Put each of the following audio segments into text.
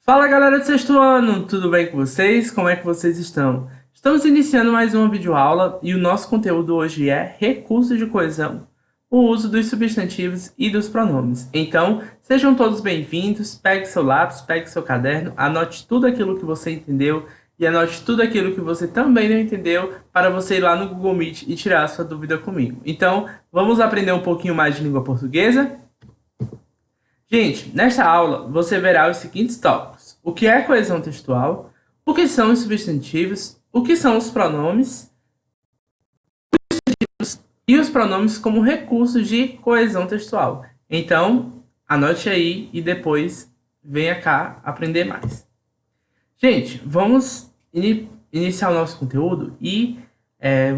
Fala galera do sexto ano, tudo bem com vocês? Como é que vocês estão? Estamos iniciando mais uma videoaula e o nosso conteúdo hoje é recursos de coesão, o uso dos substantivos e dos pronomes. Então, sejam todos bem-vindos, pegue seu lápis, pegue seu caderno, anote tudo aquilo que você entendeu e anote tudo aquilo que você também não entendeu para você ir lá no Google Meet e tirar a sua dúvida comigo. Então, vamos aprender um pouquinho mais de língua portuguesa? Gente, nesta aula você verá os seguintes tópicos: o que é coesão textual, o que são os substantivos, o que são os pronomes e os pronomes como recursos de coesão textual. Então, anote aí e depois venha cá aprender mais. Gente, vamos iniciar o nosso conteúdo e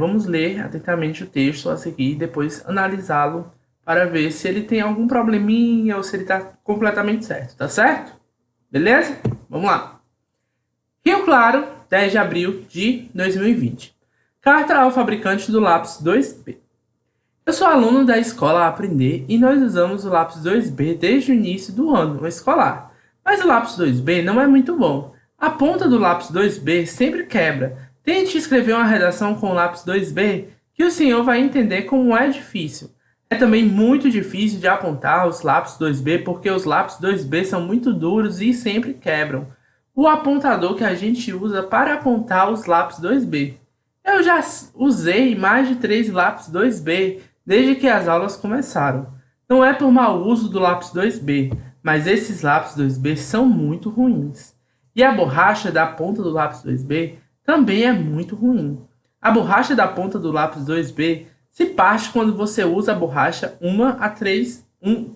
vamos ler atentamente o texto a seguir e depois analisá-lo para ver se ele tem algum probleminha ou se ele está completamente certo, tá certo? Beleza? Vamos lá. Rio Claro, 10 de abril de 2020. Carta ao fabricante do lápis 2B. Eu sou aluno da escola Aprender e nós usamos o lápis 2B desde o início do ano escolar. Mas o lápis 2B não é muito bom. A ponta do lápis 2B sempre quebra. Tente escrever uma redação com o lápis 2B que o senhor vai entender como é difícil. É também muito difícil de apontar os lápis 2B porque os lápis 2B são muito duros e sempre quebram. O apontador que a gente usa para apontar os lápis 2B. Eu já usei mais de 3 lápis 2B desde que as aulas começaram. Não é por mau uso do lápis 2B, mas esses lápis 2B são muito ruins. E a borracha da ponta do lápis 2B também é muito ruim. A borracha da ponta do lápis 2B se parte quando você usa a borracha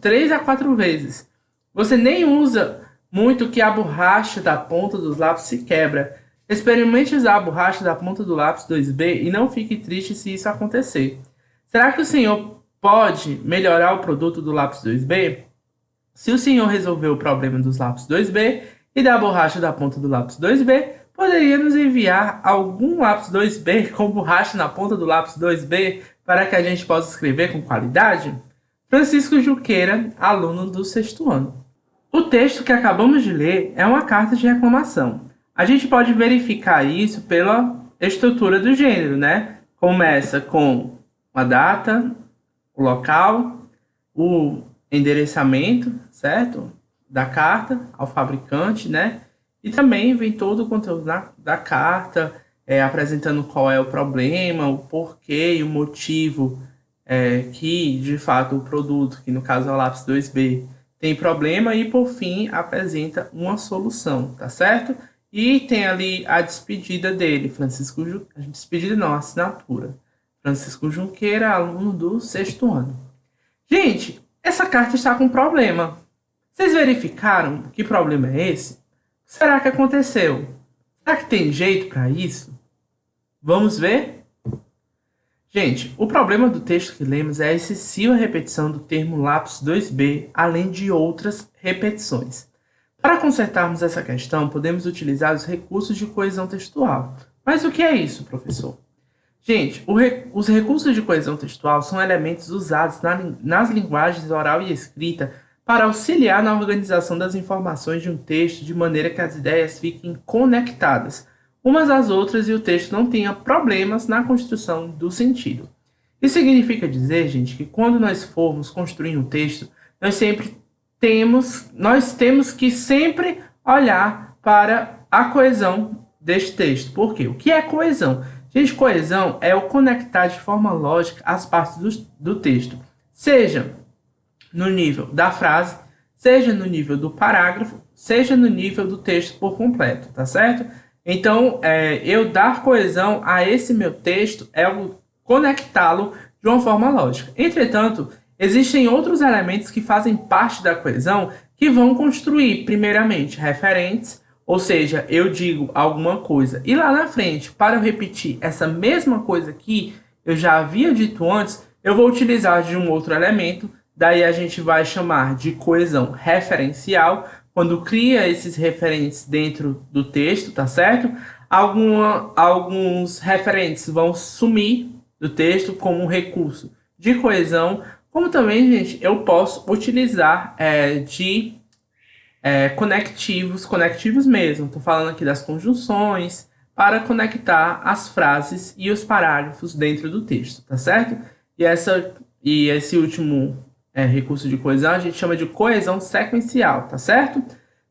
3 a 4 vezes. Você nem usa muito que a borracha da ponta dos lápis se quebra. Experimente usar a borracha da ponta do lápis 2B e não fique triste se isso acontecer. Será que o senhor pode melhorar o produto do lápis 2B? Se o senhor resolver o problema dos lápis 2B e da borracha da ponta do lápis 2B, poderia nos enviar algum lápis 2B com borracha na ponta do lápis 2B para que a gente possa escrever com qualidade? Francisco Junqueira, aluno do sexto ano. O texto que acabamos de ler é uma carta de reclamação. A gente pode verificar isso pela estrutura do gênero, né? Começa com a data, o local, o endereçamento, certo? Da carta ao fabricante, né? E também vem todo o conteúdo da carta, apresentando qual é o problema, o porquê e o motivo que, de fato, o produto, que no caso é o lápis 2B, tem problema e, por fim, apresenta uma solução, tá certo? E tem ali a despedida dele, despedida não, assinatura. Francisco Junqueira, aluno do sexto ano. Gente, essa carta está com problema. Vocês verificaram que problema é esse? O que será que aconteceu? Será que tem jeito para isso? Vamos ver? Gente, o problema do texto que lemos é a excessiva repetição do termo lápis 2B, além de outras repetições. Para consertarmos essa questão, podemos utilizar os recursos de coesão textual. Mas o que é isso, professor? Gente, os recursos de coesão textual são elementos usados nas linguagens oral e escrita para auxiliar na organização das informações de um texto de maneira que as ideias fiquem conectadas umas às outras e o texto não tenha problemas na construção do sentido. Isso significa dizer, gente, que quando nós formos construir um texto, nós temos que sempre olhar para a coesão deste texto. Por quê? O que é coesão? Gente, coesão é o conectar de forma lógica as partes do texto, seja no nível da frase, seja no nível do parágrafo, seja no nível do texto por completo, tá certo? Então, eu dar coesão a esse meu texto é conectá-lo de uma forma lógica. Entretanto, existem outros elementos que fazem parte da coesão que vão construir, primeiramente, referentes, ou seja, eu digo alguma coisa e lá na frente, para eu repetir essa mesma coisa que eu já havia dito antes, eu vou utilizar de um outro elemento, daí a gente vai chamar de coesão referencial, quando cria esses referentes dentro do texto, tá certo? Alguns referentes vão sumir do texto como um recurso de coesão, como também, gente, eu posso utilizar conectivos mesmo. Estou falando aqui das conjunções, para conectar as frases e os parágrafos dentro do texto, tá certo? E esse último recurso de coesão a gente chama de coesão sequencial, tá certo?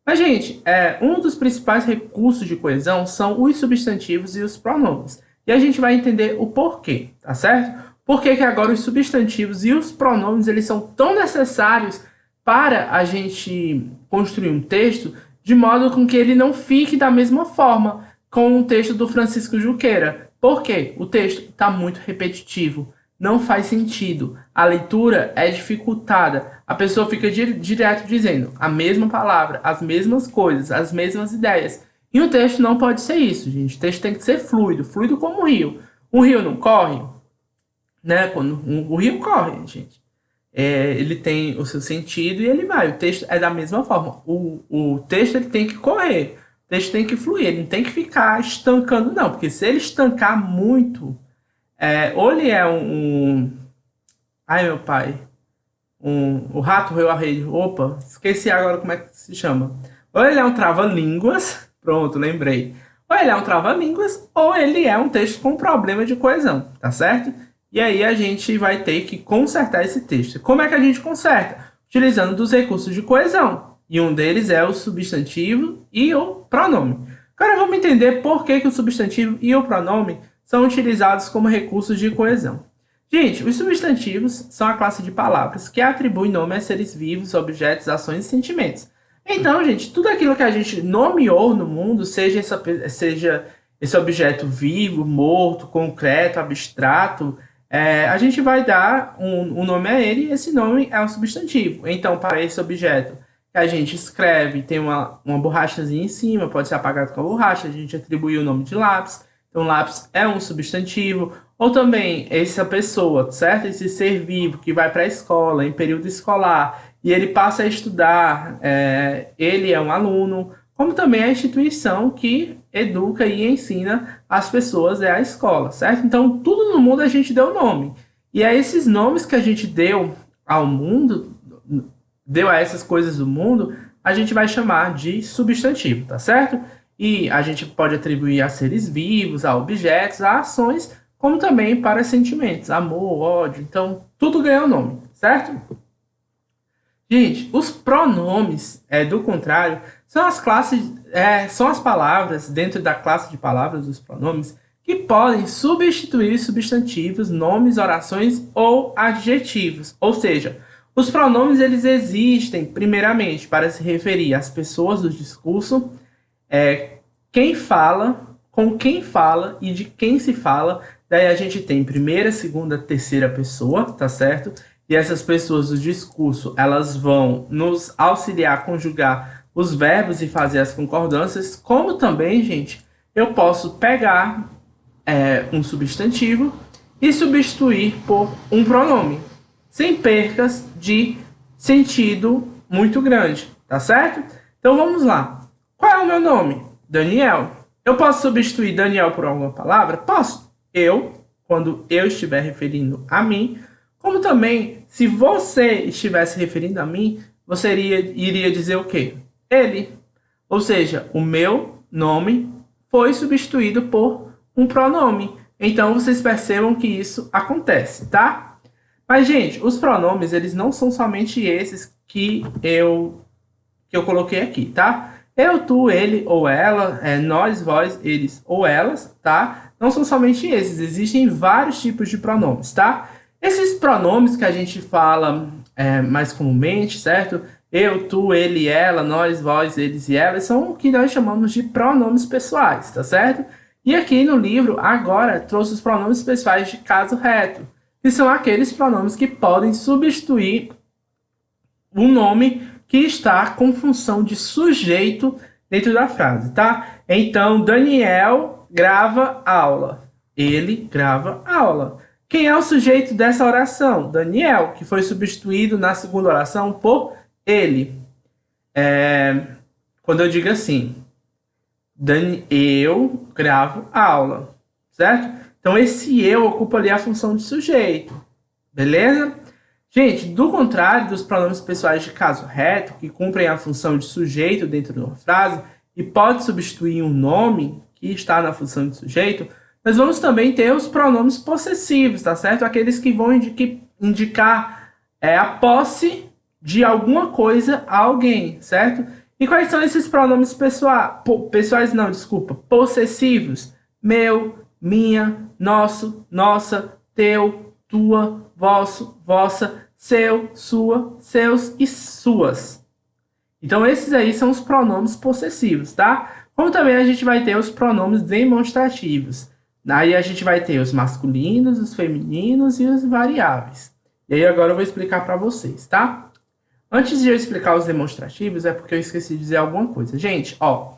Mas, gente, um dos principais recursos de coesão são os substantivos e os pronomes. E a gente vai entender o porquê, tá certo? Por que que agora os substantivos e os pronomes eles são tão necessários para a gente construir um texto de modo com que ele não fique da mesma forma com o texto do Francisco Junqueira. Por quê? O texto está muito repetitivo, não faz sentido, a leitura é dificultada, a pessoa fica direto dizendo a mesma palavra, as mesmas coisas, as mesmas ideias. E o texto não pode ser isso, gente. O texto tem que ser fluido, fluido como um rio. Um rio não corre, né? Quando o rio corre, gente. Ele tem o seu sentido e ele vai. O texto é da mesma forma. O texto ele tem que correr. O texto tem que fluir, ele não tem que ficar estancando, não. Porque se ele estancar muito, ou ele é ai, meu pai. O rato roeu a rede. Opa, esqueci agora como é que se chama. Ou ele é um trava-línguas. Pronto, lembrei. Ou ele é um trava-línguas, ou ele é um texto com problema de coesão, tá certo? E aí a gente vai ter que consertar esse texto. Como é que a gente conserta? Utilizando dos recursos de coesão. E um deles é o substantivo e o pronome. Agora vamos entender por que o substantivo e o pronome são utilizados como recursos de coesão. Gente, os substantivos são a classe de palavras que atribuem nome a seres vivos, objetos, ações e sentimentos. Então, gente, tudo aquilo que a gente nomeou no mundo, seja esse objeto vivo, morto, concreto, abstrato, a gente vai dar um nome a ele e esse nome é um substantivo. Então, para esse objeto que a gente escreve, tem uma borrachazinha em cima, pode ser apagado com a borracha, a gente atribui o nome de lápis. Então, lápis é um substantivo. Ou também, essa pessoa, certo? Esse ser vivo que vai para a escola, em período escolar, e ele passa a estudar, ele é um aluno, como também a instituição que educa e ensina as pessoas é a escola, certo? Então, tudo no mundo a gente deu nome. E é esses nomes que a gente deu ao mundo, deu a essas coisas do mundo, a gente vai chamar de substantivo, tá certo? E a gente pode atribuir a seres vivos, a objetos, a ações, como também para sentimentos, amor, ódio. Então, tudo ganha um nome, certo? Gente, os pronomes, do contrário, são são as palavras dentro da classe de palavras dos pronomes que podem substituir substantivos, nomes, orações ou adjetivos. Ou seja, os pronomes eles existem primeiramente para se referir às pessoas do discurso, quem fala, com quem fala e de quem se fala. Daí a gente tem primeira, segunda, terceira pessoa, tá certo? E essas pessoas do discurso, elas vão nos auxiliar a conjugar os verbos e fazer as concordâncias, como também, gente, eu posso pegar um substantivo e substituir por um pronome, sem percas de sentido muito grande, tá certo? Então vamos lá. Qual é o meu nome? Daniel. Eu posso substituir Daniel por alguma palavra? Posso. Eu, quando eu estiver referindo a mim, como também, se você estivesse referindo a mim, você iria dizer o quê? Ele. Ou seja, o meu nome foi substituído por um pronome. Então, vocês percebam que isso acontece, tá? Mas, gente, os pronomes, eles não são somente esses que eu coloquei aqui, tá? Eu, tu, ele ou ela, nós, vós, eles ou elas, tá? Não são somente esses, existem vários tipos de pronomes, tá? Esses pronomes que a gente fala mais comumente, certo? Eu, tu, ele, ela, nós, vós, eles e elas, são o que nós chamamos de pronomes pessoais, tá certo? E aqui no livro, agora, trouxe os pronomes pessoais de caso reto, que são aqueles pronomes que podem substituir o nome que está com função de sujeito dentro da frase, tá? Então, Daniel grava aula. Ele grava aula. Quem é o sujeito dessa oração? Daniel, que foi substituído na segunda oração por ele. Quando eu digo assim, eu gravo aula, certo? Então, esse eu ocupa ali a função de sujeito, beleza? Gente, do contrário dos pronomes pessoais de caso reto, que cumprem a função de sujeito dentro de uma frase e pode substituir um nome que está na função de sujeito, nós vamos também ter os pronomes possessivos, tá certo? Aqueles que vão indicar a posse de alguma coisa a alguém, certo? E quais são esses pronomes possessivos? Meu, minha, nosso, nossa, teu, tua, vosso, vossa, seu, sua, seus e suas. Então, esses aí são os pronomes possessivos, tá? Como também a gente vai ter os pronomes demonstrativos. Aí a gente vai ter os masculinos, os femininos e os variáveis. E aí agora eu vou explicar para vocês, tá? Antes de eu explicar os demonstrativos, é porque eu esqueci de dizer alguma coisa. Gente, ó.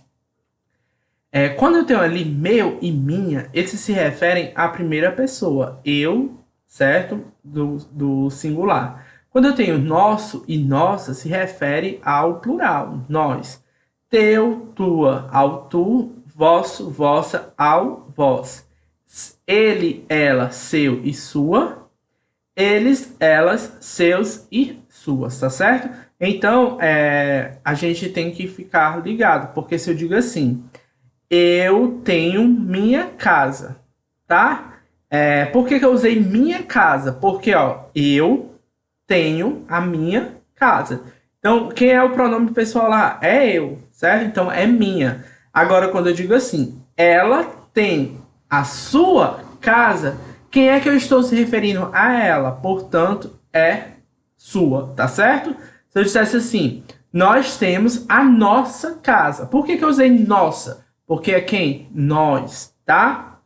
Quando eu tenho ali meu e minha, esses se referem à primeira pessoa. Eu, certo? Do singular. Quando eu tenho nosso e nossa, se refere ao plural. Nós. Teu, tua, ao tu. Vosso, vossa, ao vós. Ele, ela, seu e sua. Eles, elas, seus e suas, tá certo? Então, a gente tem que ficar ligado, porque se eu digo assim, eu tenho minha casa, tá? Por que eu usei minha casa? Porque, ó, eu tenho a minha casa. Então, quem é o pronome pessoal lá? É eu, certo? Então, é minha. Agora, quando eu digo assim, ela tem a sua casa, quem é que eu estou se referindo a ela? Portanto, é sua, tá certo? Se eu dissesse assim, nós temos a nossa casa. Por que eu usei nossa? Porque é quem? Nós, tá?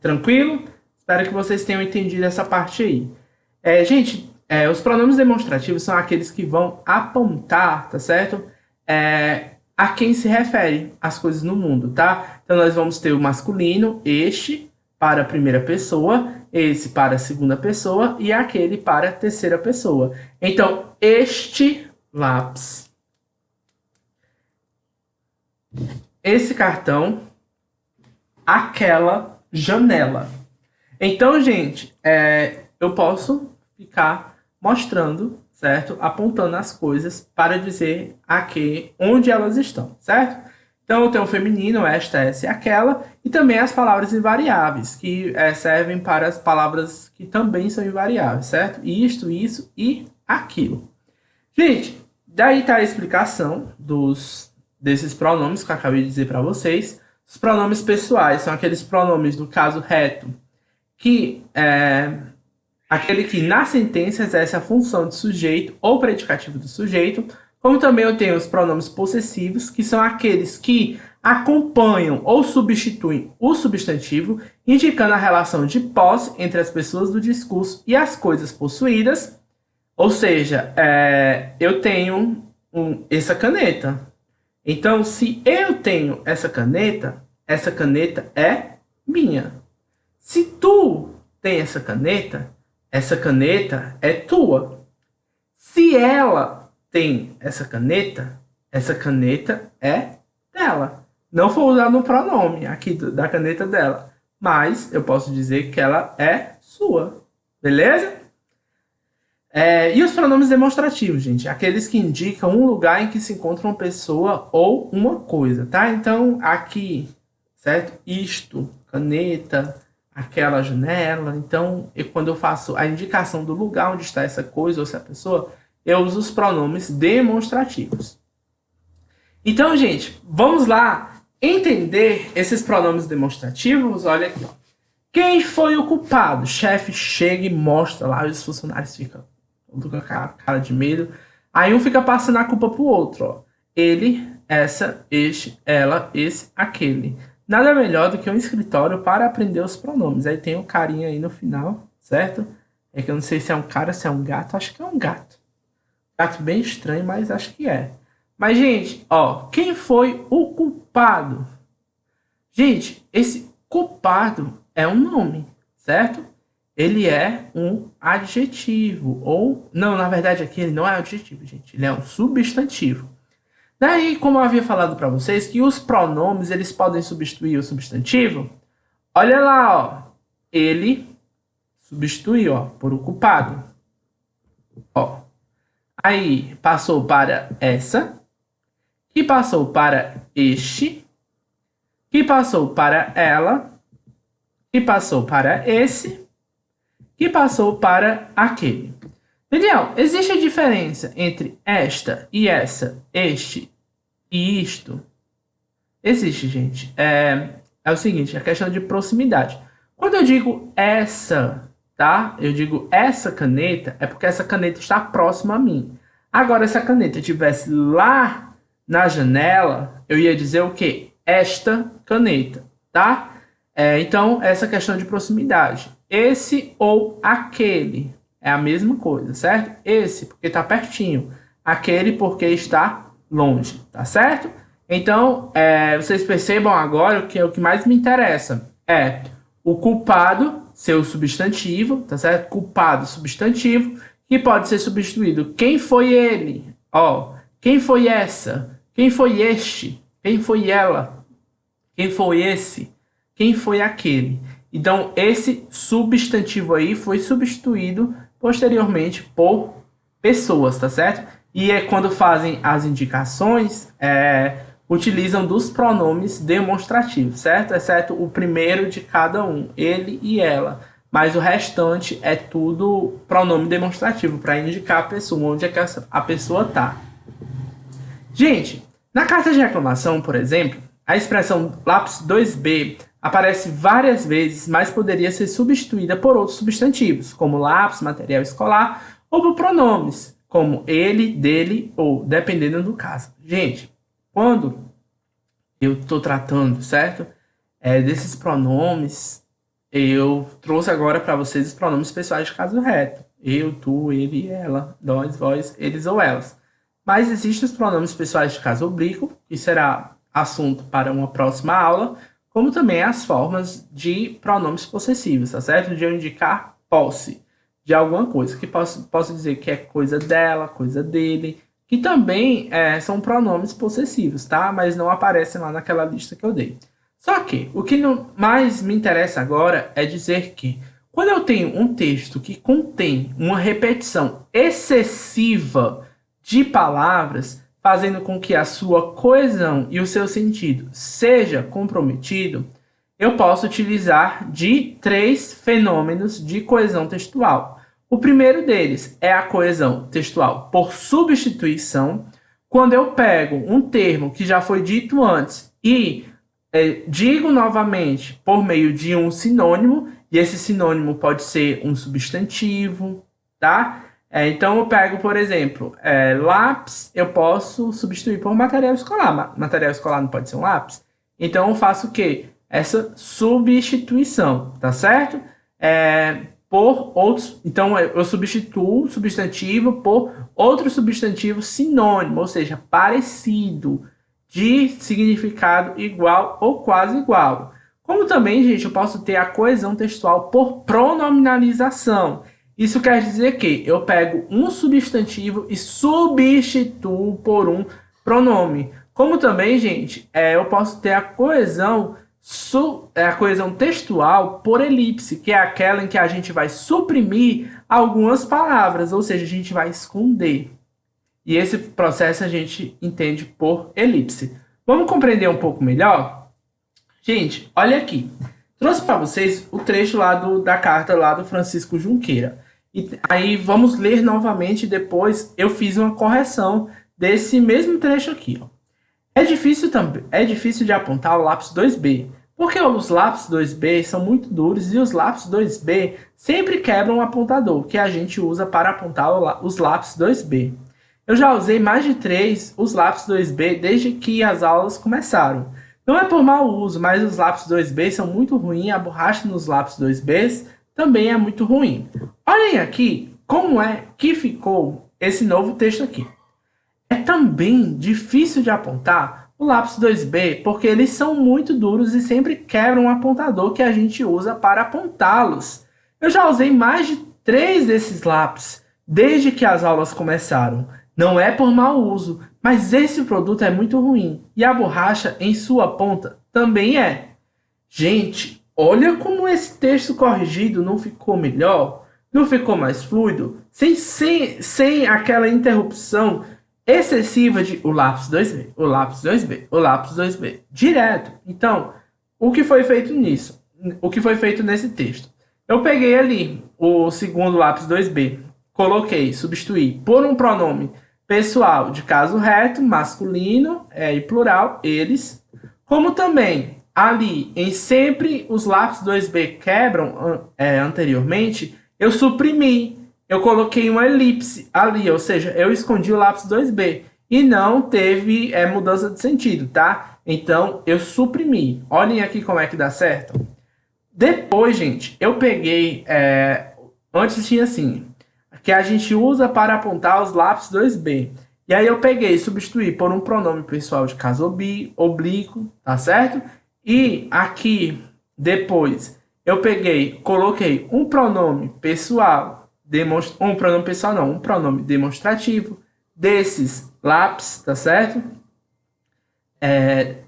Tranquilo? Espero que vocês tenham entendido essa parte aí. Gente, os pronomes demonstrativos são aqueles que vão apontar, tá certo? A quem se refere as coisas no mundo, tá? Então, nós vamos ter o masculino, este, para a primeira pessoa, esse para a segunda pessoa e aquele para a terceira pessoa. Então, este lápis, esse cartão, aquela janela. Então, gente, eu posso ficar mostrando, certo? Apontando as coisas para dizer onde elas estão, certo? Então, eu tenho o feminino, esta, essa e aquela, e também as palavras invariáveis, que servem para as palavras que também são invariáveis, certo? Isto, isso e aquilo. Gente, daí está a explicação desses pronomes que eu acabei de dizer para vocês. Os pronomes pessoais são aqueles pronomes do caso reto, que aquele que na sentença exerce a função de sujeito ou predicativo do sujeito, como também eu tenho os pronomes possessivos, que são aqueles que acompanham ou substituem o substantivo, indicando a relação de posse entre as pessoas do discurso e as coisas possuídas. Ou seja, eu tenho essa caneta. Então, se eu tenho essa caneta é minha. Se tu tem essa caneta é tua. Se ela tem essa caneta é dela. Não vou usar no pronome aqui da caneta dela, mas eu posso dizer que ela é sua. Beleza? E os pronomes demonstrativos, gente? Aqueles que indicam um lugar em que se encontra uma pessoa ou uma coisa, tá? Então, aqui, certo? Isto, caneta, aquela janela. Então, quando eu faço a indicação do lugar onde está essa coisa ou essa pessoa, eu uso os pronomes demonstrativos. Então, gente, vamos lá entender esses pronomes demonstrativos. Olha aqui, ó. Quem foi o culpado? O chefe chega e mostra lá, os funcionários ficam com a cara de medo. Aí um fica passando a culpa pro outro, ó. Ele, essa, este, ela, esse, aquele. Nada melhor do que um escritório para aprender os pronomes. Aí tem um carinha aí no final, certo? É que eu não sei se é um cara, se é um gato. Acho que é um gato. Gato bem estranho, mas acho que é. Mas, gente, ó, quem foi o culpado? Gente, esse culpado é um nome, certo? Ele é um adjetivo. Ou, não, na verdade aqui ele não é adjetivo, gente. Ele é um substantivo. Daí, como eu havia falado para vocês, que os pronomes, eles podem substituir o substantivo. Olha lá, ó. Ele substitui, ó, por o culpado. Ó, aí passou para essa, que passou para este, que passou para ela, que passou para esse, que passou para aquele. Daniel, existe a diferença entre esta e essa, este e isto? Existe, gente. É o seguinte, a questão de proximidade. Quando eu digo essa, tá? Eu digo essa caneta, é porque essa caneta está próxima a mim. Agora, se a caneta estivesse lá na janela, eu ia dizer o quê? Esta caneta, tá? Então, essa questão de proximidade. Esse ou aquele é a mesma coisa, certo? Esse porque está pertinho, aquele porque está longe, tá certo? Então, vocês percebam agora que o que mais me interessa é o culpado ser o substantivo, tá certo? Culpado, substantivo, que pode ser substituído. Quem foi ele? Ó, quem foi essa? Quem foi este? Quem foi ela? Quem foi esse? Quem foi aquele? Então, esse substantivo aí foi substituído posteriormente por pessoas, tá certo? E quando fazem as indicações, utilizam dos pronomes demonstrativos, certo? Exceto o primeiro de cada um, ele e ela. Mas o restante é tudo pronome demonstrativo para indicar a pessoa, onde é que a pessoa tá. Gente, na carta de reclamação, por exemplo, a expressão lápis 2B aparece várias vezes, mas poderia ser substituída por outros substantivos, como lápis, material escolar, ou por pronomes, como ele, dele ou dependendo do caso. Gente, quando eu estou tratando, certo? Desses pronomes, eu trouxe agora para vocês os pronomes pessoais de caso reto. Eu, tu, ele, ela, nós, vós, eles ou elas. Mas existem os pronomes pessoais de caso oblíquo, que será assunto para uma próxima aula, como também as formas de pronomes possessivos, tá certo? De eu indicar posse de alguma coisa, que posso dizer que é coisa dela, coisa dele, que também são pronomes possessivos, tá? Mas não aparecem lá naquela lista que eu dei. Só que o que mais me interessa agora é dizer que quando eu tenho um texto que contém uma repetição excessiva de palavras, fazendo com que a sua coesão e o seu sentido seja comprometido, eu posso utilizar de 3 fenômenos de coesão textual. O primeiro deles é a coesão textual por substituição, quando eu pego um termo que já foi dito antes e digo novamente por meio de um sinônimo, e esse sinônimo pode ser um substantivo, tá? Então eu pego, por exemplo, lápis, eu posso substituir por material escolar. Material escolar não pode ser um lápis. Então eu faço o quê? Essa substituição, tá certo? Por outros. Então eu substituo o substantivo por outro substantivo sinônimo, ou seja, parecido, de significado igual ou quase igual. Como também, gente, eu posso ter a coesão textual por pronominalização. Isso quer dizer que eu pego um substantivo e substituo por um pronome. Como também, gente, eu posso ter a coesão textual por elipse, que é aquela em que a gente vai suprimir algumas palavras, ou seja, a gente vai esconder. E esse processo a gente entende por elipse. Vamos compreender um pouco melhor? Gente, olha aqui. Trouxe para vocês o trecho lá da carta lá do Francisco Junqueira. E aí vamos ler novamente, depois eu fiz uma correção desse mesmo trecho aqui. Ó. É difícil de apontar o lápis 2B, porque os lápis 2B são muito duros e os lápis 2B sempre quebram o apontador, que a gente usa para apontar os lápis 2B. Eu já usei mais de 3 os lápis 2B desde que as aulas começaram. Não é por mau uso, mas os lápis 2B são muito ruins, a borracha nos lápis 2B também é muito ruim. Olhem aqui como é que ficou esse novo texto aqui. É também difícil de apontar o lápis 2B porque eles são muito duros e sempre quebram o apontador que a gente usa para apontá-los. Eu já usei mais de 3 desses lápis desde que as aulas começaram. Não é por mau uso, mas esse produto é muito ruim e a borracha em sua ponta também é. Gente, olha como esse texto corrigido não ficou melhor. Não ficou mais fluido? Sem aquela interrupção excessiva de o lápis 2B, o lápis 2B, o lápis 2B, direto. Então, o que foi feito nisso? O que foi feito nesse texto? Eu peguei ali o segundo lápis 2B, coloquei, substituí por um pronome pessoal de caso reto, masculino e plural, eles, como também ali em sempre os lápis 2B quebram anteriormente, eu suprimi, eu coloquei uma elipse ali, ou seja, eu escondi o lápis 2B e não teve mudança de sentido, tá? Então eu suprimi. Olhem aqui como é que dá certo. Depois, gente, eu peguei. Antes tinha assim, que a gente usa para apontar os lápis 2B. E aí eu peguei e substituí por um pronome pessoal de caso oblíquo, tá certo? E aqui, depois, eu peguei, coloquei um pronome pessoal, um pronome demonstrativo desses lápis, tá certo?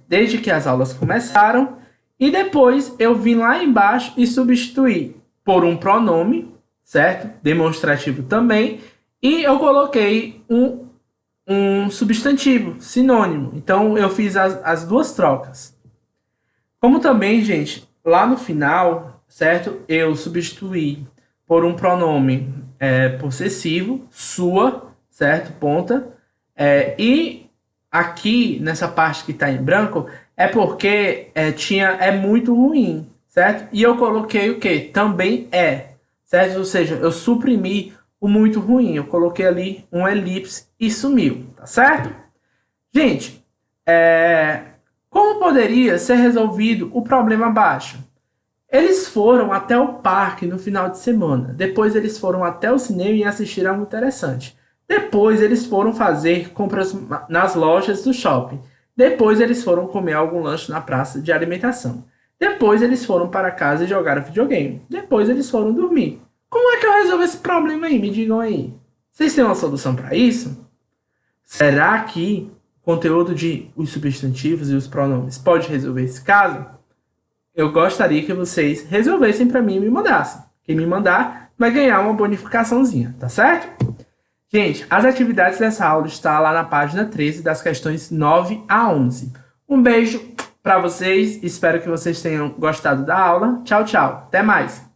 Desde que as aulas começaram. E depois eu vim lá embaixo e substituí por um pronome, certo? Demonstrativo também. E eu coloquei um substantivo, sinônimo. Então eu fiz as duas trocas. Como também, gente, lá no final, certo? Eu substituí por um pronome possessivo, sua, certo? Ponta. E aqui, nessa parte que está em branco, é porque é muito ruim, certo? E eu coloquei o que? Também certo? Ou seja, eu suprimi o muito ruim. Eu coloquei ali um elipse e sumiu, tá certo? Gente, como poderia ser resolvido o problema abaixo? Eles foram até o parque no final de semana. Depois eles foram até o cinema e assistiram algo interessante. Depois eles foram fazer compras nas lojas do shopping. Depois eles foram comer algum lanche na praça de alimentação. Depois eles foram para casa e jogaram videogame. Depois eles foram dormir. Como é que eu resolvo esse problema aí? Me digam aí. Vocês têm uma solução para isso? Será que o conteúdo de os substantivos e os pronomes pode resolver esse caso? Eu gostaria que vocês resolvessem para mim e me mandassem. Quem me mandar vai ganhar uma bonificaçãozinha, tá certo? Gente, as atividades dessa aula estão lá na página 13 das questões 9 a 11. Um beijo para vocês, espero que vocês tenham gostado da aula. Tchau, tchau. Até mais.